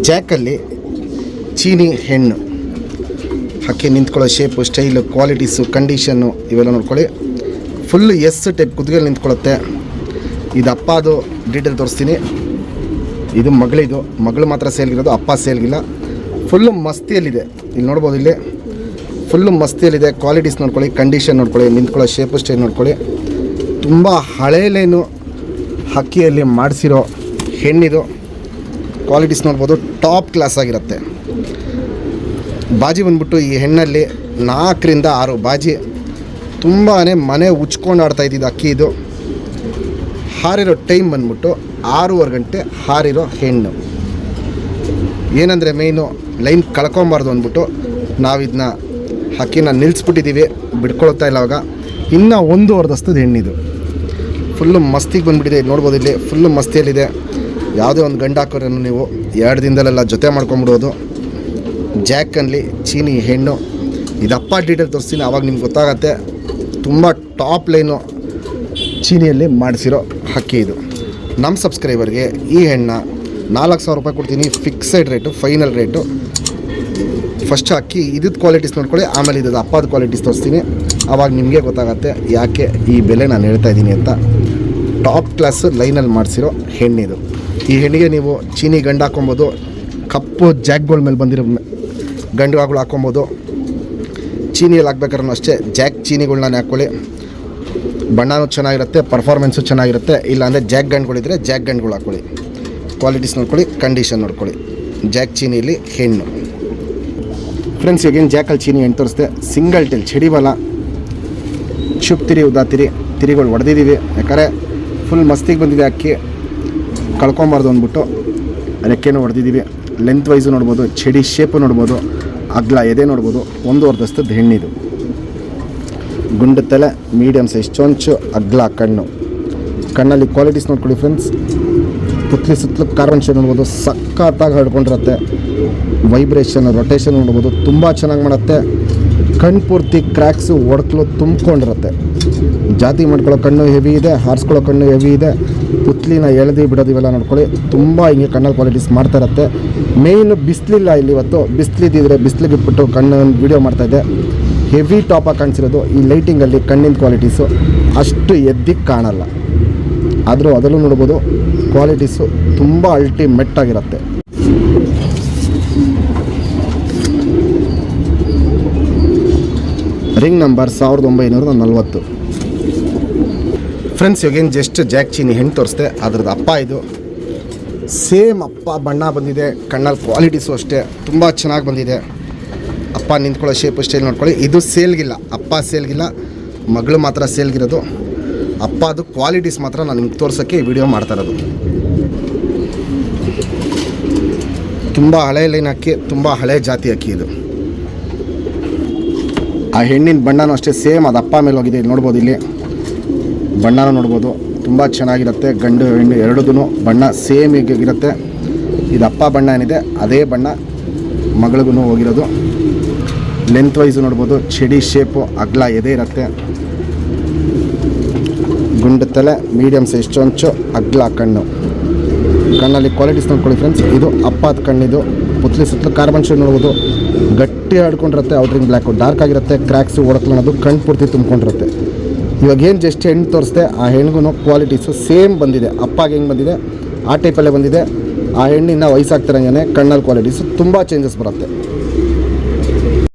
ಜಾಕಲ್ಲಿ ಚೀನಿ ಹೆಣ್ಣು ಹಕ್ಕಿ ನಿಂತ್ಕೊಳ್ಳೋ ಶೇಪು, ಸ್ಟೈಲು, ಕ್ವಾಲಿಟೀಸು, ಕಂಡೀಷನ್ನು ಇವೆಲ್ಲ ನೋಡ್ಕೊಳ್ಳಿ. ಫುಲ್ಲು ಎಸ್ ಟೈಪ್ ಕುದುರೆಯಲ್ಲಿ ನಿಂತ್ಕೊಳ್ಳುತ್ತೆ. ಇದು ಅಪ್ಪದು ಡೀಟೇಲ್ ತೋರಿಸ್ತೀನಿ. ಇದು ಮಗಳು ಮಾತ್ರ ಸೇಲ್ಗಿರೋದು, ಅಪ್ಪ ಸೇಲ್ಗಿಲ್ಲ. ಫುಲ್ಲು ಮಸ್ತಿಯಲ್ಲಿದೆ. ಇಲ್ಲಿ ನೋಡ್ಬೋದು, ಇಲ್ಲಿ ಫುಲ್ಲು ಮಸ್ತಿಯಲ್ಲಿದೆ. ಕ್ವಾಲಿಟೀಸ್ ನೋಡ್ಕೊಳ್ಳಿ, ಕಂಡೀಷನ್ ನೋಡ್ಕೊಳ್ಳಿ, ನಿಂತ್ಕೊಳ್ಳೋ ಶೇಪು, ಸ್ಟೈಲ್ ನೋಡ್ಕೊಳ್ಳಿ. ತುಂಬ ಹಳೇ ಲೈನು ಹಕ್ಕಿಯಲ್ಲಿ ಮಾಡಿಸಿರೋ ಹೆಣ್ಣಿದು. ಕ್ವಾಲಿಟೀಸ್ ನೋಡ್ಬೋದು, ಟಾಪ್ ಕ್ಲಾಸ್ ಆಗಿರುತ್ತೆ. ಬಾಜಿ ಬಂದ್ಬಿಟ್ಟು ಈ ಹೆಣ್ಣಲ್ಲಿ 4 ರಿಂದ 6 ಬಾಜಿ. ತುಂಬಾ ಮನೆ ಉಚ್ಕೊಂಡು ಆಡ್ತಾ ಇದ್ದಿದ್ದು ಅಕ್ಕಿ. ಇದು ಹಾರಿರೋ ಟೈಮ್ ಬಂದ್ಬಿಟ್ಟು 6:30 ಗಂಟೆ ಹಾರಿರೋ ಹೆಣ್ಣು. ಏನಂದರೆ ಮೇಯ್ನು ಲೈನ್ ಕಳ್ಕೊಬಾರ್ದು ಅಂದ್ಬಿಟ್ಟು ನಾವು ಇದನ್ನ ಹಕ್ಕಿನ ನಿಲ್ಲಿಸ್ಬಿಟ್ಟಿದ್ದೀವಿ, ಬಿಡ್ಕೊಳ್ತಾ ಇಲ್ಲ. ಅವಾಗ ಇನ್ನೂ 1 ವರ್ಷದ ಹೆಣ್ಣಿದು. ಫುಲ್ಲು ಮಸ್ತಿಗೆ ಬಂದುಬಿಟ್ಟಿದೆ. ನೋಡ್ಬೋದು, ಇಲ್ಲಿ ಫುಲ್ಲು ಮಸ್ತಿಯಲ್ಲಿದೆ. ಯಾವುದೇ ಒಂದು ಗಂಡು ಹಾಕೋರೇನು ನೀವು 2 ದಿನದಲ್ಲೆಲ್ಲ ಜೊತೆ ಮಾಡ್ಕೊಂಬಿಡೋದು. ಜಾಕಲ್ಲಿ ಚೀನಿ ಹೆಣ್ಣು. ಇದಪ್ಪ ಡೀಟೇಲ್ ತೋರಿಸ್ತೀನಿ, ಆವಾಗ ನಿಮ್ಗೆ ಗೊತ್ತಾಗತ್ತೆ. ತುಂಬ ಟಾಪ್ ಲೈನು ಚೀನಿಯಲ್ಲಿ ಮಾಡಿಸಿರೋ ಹಕ್ಕಿ ಇದು. ನಮ್ಮ ಸಬ್ಸ್ಕ್ರೈಬರ್ಗೆ ಈ ಹೆಣ್ಣ 4,000 ರೂಪಾಯಿ ಕೊಡ್ತೀನಿ. Fixed rate, final rate. First ಅಕ್ಕಿ ಇದ್ದಿದ್ದು ಕ್ವಾಲಿಟೀಸ್ ನೋಡ್ಕೊಳ್ಳಿ, ಆಮೇಲೆ ಇದ್ದು ಅಪ್ಪದ ಕ್ವಾಲಿಟೀಸ್ ತೋರಿಸ್ತೀನಿ. ಆವಾಗ ನಿಮಗೆ ಗೊತ್ತಾಗತ್ತೆ ಯಾಕೆ ಈ ಬೆಲೆ ನಾನು ಹೇಳ್ತಾ ಇದ್ದೀನಿ ಅಂತ. ಟಾಪ್ ಕ್ಲಾಸ್ ಲೈನಲ್ಲಿ ಮಾಡಿಸಿರೋ ಹೆಣ್ಣಿದು. ಈ ಹೆಣ್ಣಿಗೆ ನೀವು ಚೀನಿ ಗಂಡು ಹಾಕೊಬೋದು, ಕಪ್ಪು ಜಾಕ್ಗಳ ಮೇಲೆ ಬಂದಿರೋ ಗಂಡುಗಳು ಹಾಕೊಬೋದು. ಚೀನಿಯಲ್ಲಿ ಹಾಕ್ಬೇಕಾದ್ರೂ ಅಷ್ಟೇ ಜಾಕ್ ಚೀನಿಗಳನ್ನ ಹಾಕ್ಕೊಳ್ಳಿ. ಬಣ್ಣನೂ ಚೆನ್ನಾಗಿರುತ್ತೆ, ಪರ್ಫಾರ್ಮೆನ್ಸು ಚೆನ್ನಾಗಿರುತ್ತೆ. ಇಲ್ಲಾಂದರೆ ಜಾಕ್ ಗಂಡುಗಳಿದ್ರೆ ಜಾಕ್ ಗಂಡುಗಳು ಹಾಕ್ಕೊಳ್ಳಿ. ಕ್ವಾಲಿಟೀಸ್ ನೋಡ್ಕೊಳ್ಳಿ, ಕಂಡೀಷನ್ ನೋಡ್ಕೊಳ್ಳಿ. ಜಾಕ್ ಚೀನಿಯಲ್ಲಿ ಹೆಣ್ಣು. ಫ್ರೆಂಡ್ಸ್, ಈಗೇನು ಜಾಕಲ್ಲಿ ಚೀನಿ ಹೆಣ್ಣು ತೋರಿಸ್ದೆ. ಸಿಂಗಲ್ ಟೆಲ್ ಚಡಿಬಲ, ಶುಭ್ ತಿರಿ, ಉದಾ ತಿರಿಗಳು ಹೊಡೆದಿದ್ದೀವಿ. ಯಾಕಂದರೆ ಫುಲ್ ಮಸ್ತಿಗೆ ಬಂದಿದೆ ಅಕ್ಕಿ, ಕಳ್ಕೊಬಾರ್ದು ಅಂದ್ಬಿಟ್ಟು ರೆಕ್ಕೆನೂ ಹೊಡೆದಿದ್ದೀವಿ. ಲೆಂತ್ ವೈಸು ನೋಡ್ಬೋದು, ಚಡಿ ಶೇಪು ನೋಡ್ಬೋದು, ಅಗ್ಲ ಎದೆ ನೋಡ್ಬೋದು. 1 ವರ್ಷದ ಹೆಣ್ಣಿದು. ಗುಂಡು ತಲೆ, ಮೀಡಿಯಮ್ ಸೈಜ್ ಚೊಂಚು, ಅಗ್ಲ ಕಣ್ಣು. ಕಣ್ಣಲ್ಲಿ ಕ್ವಾಲಿಟೀಸ್ ನೋಡ್ಕೊಳ್ಳಿ ಫ್ರೆಂಡ್ಸ್. ಪುತ್ಲಿ ಸುತ್ತಲೂ ಕಾರ್ಬನ್ ಶೇಡ್ ನೋಡ್ಬೋದು, ಸಖತ್ತಾಗಿ ಹರಡ್ಕೊಂಡಿರುತ್ತೆ. ವೈಬ್ರೇಷನ್, ರೊಟೇಷನ್ ನೋಡ್ಬೋದು, ತುಂಬ ಚೆನ್ನಾಗಿ ಮಾಡುತ್ತೆ. ಕಣ್ಣು ಪೂರ್ತಿ ಕ್ರ್ಯಾಕ್ಸು, ಒಡಕಲು ತುಂಬ್ಕೊಂಡಿರುತ್ತೆ. ಜಾತಿ ಮಾಡ್ಕೊಳ್ಳೋ ಕಣ್ಣು ಹೆವಿ ಇದೆ, ಹಾರಿಸ್ಕೊಳ್ಳೋ ಕಣ್ಣು ಹೆವಿ ಇದೆ. ಪುತ್ಲಿನ ಎಳೆದು ಬಿಡೋದು ಇವೆಲ್ಲ ನೋಡ್ಕೊಳ್ಳಿ. ತುಂಬ ಹಿಂಗೆ ಕಣ್ಣಲ್ಲಿ ಕ್ವಾಲಿಟೀಸ್ ಮಾಡ್ತಾ ಇರುತ್ತೆ. ಮೇಯ್ನು ಬಿಸಿಲಿಲ್ಲ ಇಲ್ಲಿ ಇವತ್ತು. ಬಿಸಿಲಿದ್ದಿದ್ರೆ ಬಿಸಿಲಿಗೆ ಬಿಟ್ಬಿಟ್ಟು ಕಣ್ಣು ವೀಡಿಯೋ ಮಾಡ್ತಾಯಿದ್ದೆ. ಹೆವಿ ಟಾಪಾಗಿ ಕಾಣಿಸಿರೋದು. ಈ ಲೈಟಿಂಗಲ್ಲಿ ಕಣ್ಣಿನ ಕ್ವಾಲಿಟೀಸು ಅಷ್ಟು ಎದ್ದಿಗೆ ಕಾಣಲ್ಲ. ಆದರೂ ಅದರಲ್ಲೂ ನೋಡ್ಬೋದು ಕ್ವಾಲಿಟೀಸು ತುಂಬ ಅಲ್ಟಿಮೇಟ್ ಆಗಿರುತ್ತೆ. Ring number 1940. ಫ್ರೆಂಡ್ಸ್, ಇವಾಗೇನು ಜಸ್ಟ್ ಜಾಕ್ ಚೀನಿ ಹೆಣ್ಣು ತೋರಿಸ್ದೆ. ಅದ್ರದ್ದು ಅಪ್ಪ ಇದು. ಸೇಮ್ ಅಪ್ಪ ಬಣ್ಣ ಬಂದಿದೆ. ಕಣ್ಣಲ್ಲಿ ಕ್ವಾಲಿಟೀಸು ಅಷ್ಟೇ ತುಂಬ ಚೆನ್ನಾಗಿ ಬಂದಿದೆ. ಅಪ್ಪ ನಿಂತ್ಕೊಳ್ಳೋ ಶೇಪು, ಸ್ಟೈಲ್ ನೋಡ್ಕೊಳ್ಳಿ. ಇದು ಸೇಲ್ಗಿಲ್ಲ, ಅಪ್ಪ ಸೇಲ್ಗಿಲ್ಲ, ಮಗಳು ಮಾತ್ರ ಸೇಲ್ಗಿರೋದು. ಅಪ್ಪದು ಕ್ವಾಲಿಟೀಸ್ ಮಾತ್ರ ನಾನು ನಿಮ್ಗೆ ತೋರ್ಸೋಕ್ಕೆ ವಿಡಿಯೋ ಮಾಡ್ತಾಯಿರೋದು. ತುಂಬ ಹಳೆ ಲೈನ್ ಅಕ್ಕಿ, ತುಂಬ ಹಳೆ ಜಾತಿ ಅಕ್ಕಿ ಇದು. ಆ ಹೆಣ್ಣಿನ ಬಣ್ಣನೂ ಅಷ್ಟೇ ಸೇಮ್ ಅದು ಅಪ್ಪ ಮೇಲೆ ಹೋಗಿದೆ. ನೋಡ್ಬೋದು, ಇಲ್ಲಿ ಬಣ್ಣನೂ ನೋಡ್ಬೋದು, ತುಂಬ ಚೆನ್ನಾಗಿರುತ್ತೆ. ಗಂಡು ಹೆಣ್ಣು ಎರಡೂ ಬಣ್ಣ ಸೇಮ್ ಇರುತ್ತೆ. ಇದು ಅಪ್ಪ ಬಣ್ಣ ಏನಿದೆ ಅದೇ ಬಣ್ಣ ಮಗಳಿಗೂ ಹೋಗಿರೋದು. ಲೆಂತ್ ವೈಸು ನೋಡ್ಬೋದು, ಚಡಿ ಶೇಪು, ಅಗ್ಲ ಎದೆ ಇರುತ್ತೆ. ಗುಂಡು ತಲೆ, ಮೀಡಿಯಮ್ ಸೈಜ್ ಚೊಂಚು, ಅಗ್ಲ ಕಣ್ಣು. ಕಣ್ಣಲ್ಲಿ ಕ್ವಾಲಿಟೀಸ್ ನೋಡ್ಕೊಳ್ಳಿ ಫ್ರೆಂಡ್ಸ್. ಇದು ಅಪ್ಪದ ಕಣ್ಣಿದು. ಪುತ್ಲಿ ಸುತ್ತಲೂ ಕಾರ್ಬನ್ ಶೇಡ್ ನೋಡ್ಬೋದು, ಗಟ್ಟಿ ಆಡ್ಕೊಂಡಿರುತ್ತೆ. ಔಟ್ರಿಂಗ್ ಬ್ಲ್ಯಾಕು ಡಾರ್ಕ್ ಆಗಿರುತ್ತೆ. ಕ್ರ್ಯಾಕ್ಸು, ಒಡಕಲು ಅನ್ನೋದು ಕಣ್ಣು ಪೂರ್ತಿ ತುಂಬ್ಕೊಂಡಿರುತ್ತೆ. ಇವಾಗ ಏನು ಜಸ್ಟ್ ಹೆಣ್ಣು ತೋರಿಸ್ದೆ, ಆ ಹೆಣ್ಣಿಗೂ ಕ್ವಾಲಿಟೀಸು ಸೇಮ್ ಬಂದಿದೆ. ಅಪ್ಪಗೆ ಹೆಂಗೆ ಬಂದಿದೆ ಆ ಟೈಪಲ್ಲೇ ಬಂದಿದೆ. ಆ ಹೆಣ್ಣಿನ ವಯಸ್ಸಾಗ್ತಿರಂಗೆ ಕಣ್ಣಲ್ಲಿ ಕ್ವಾಲಿಟೀಸು ತುಂಬ ಚೇಂಜಸ್ ಬರುತ್ತೆ.